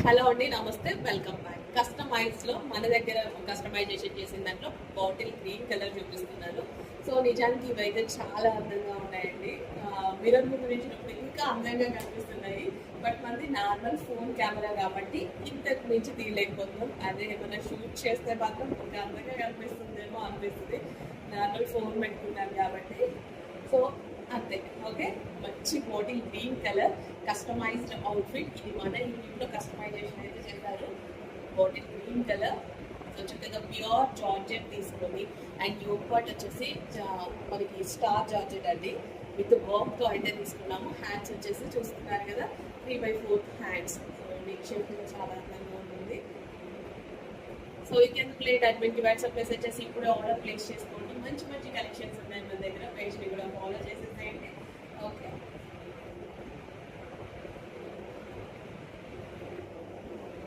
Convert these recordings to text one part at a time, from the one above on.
Hello అండి, నమస్తే, welcome back. Customise లో మన దగ్గర కస్టమైజేషన్ చేసిన దాంట్లో బాటిల్ గ్రీన్ కలర్ చూపిస్తున్నారు. సో నిజానికి ఇవైతే చాలా అందంగా ఉన్నాయండి. మిర్రర్ ముందు నుంచినప్పుడు ఇంకా అందంగా కనిపిస్తున్నాయి. బట్ మనది నార్మల్ ఫోన్ కెమెరా కాబట్టి ఇంతకు మించి తీయలేకపోతున్నాం. అదే ఏమైనా షూట్ చేస్తే మాత్రం ఇంకా అందంగా కనిపిస్తుందేమో అనిపిస్తుంది. నార్మల్ ఫోన్ పెట్టుకున్నాను కాబట్టి. సో అంతే. ఓకే, మంచి bottle green colour customised outfit. ఇది మన యూనిట్లో కస్టమైజేషన్ అయితే చేశారు. బాటిల్ గ్రీన్ కలర్, సో చక్కగా ప్యూర్ జార్జెట్ తీసుకొని, అండ్ యోగ్ పార్ట్ వచ్చేసి మనకి స్టార్ జార్జెట్ అండి, విత్ వర్క్తో అయితే తీసుకున్నాము. హ్యాండ్స్ వచ్చేసి చూస్తున్నారు కదా, 3/4 హ్యాండ్స్. సో నెక్ షేప్ చాలా అందంగా ఉంటుంది. So you can plate admit WhatsApp messages ఇప్పుడు ఆర్డర్ ప్లేస్ చేసుకోండి. మంచి మంచి కలెక్షన్స్ ఉన్నాయి మన దగ్గర. పేజ్ని కూడా ఫాలో చేసేసేయండి. Okay,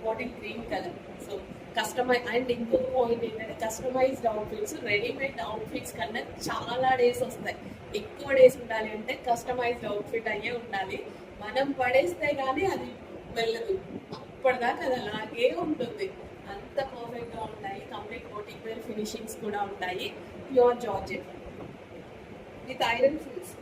bottle green colour. So customise and ఇంకొక పాయింట్ ఏంటంటే, కస్టమైజ్డ్ అవుట్ఫిట్స్ రెడీమేడ్ అవుట్ఫిట్స్ కన్నా చాలా డేస్ వస్తాయి. ఎక్కువ డేస్ ఉండాలి అంటే కస్టమైజ్డ్ అవుట్ఫిట్ అయ్యే ఉండాలి. మనం పడేస్తే కానీ అది వెళ్ళదు. అప్పటిదాకా అది అలాగే ఉంటుంది. అంత పర్ఫెక్ట్గా ఉంటాయి. కంప్లీట్ బోటిక్ వేర్ ఫినిషింగ్స్ కూడా ఉంటాయి. Pure georgette with iron fils.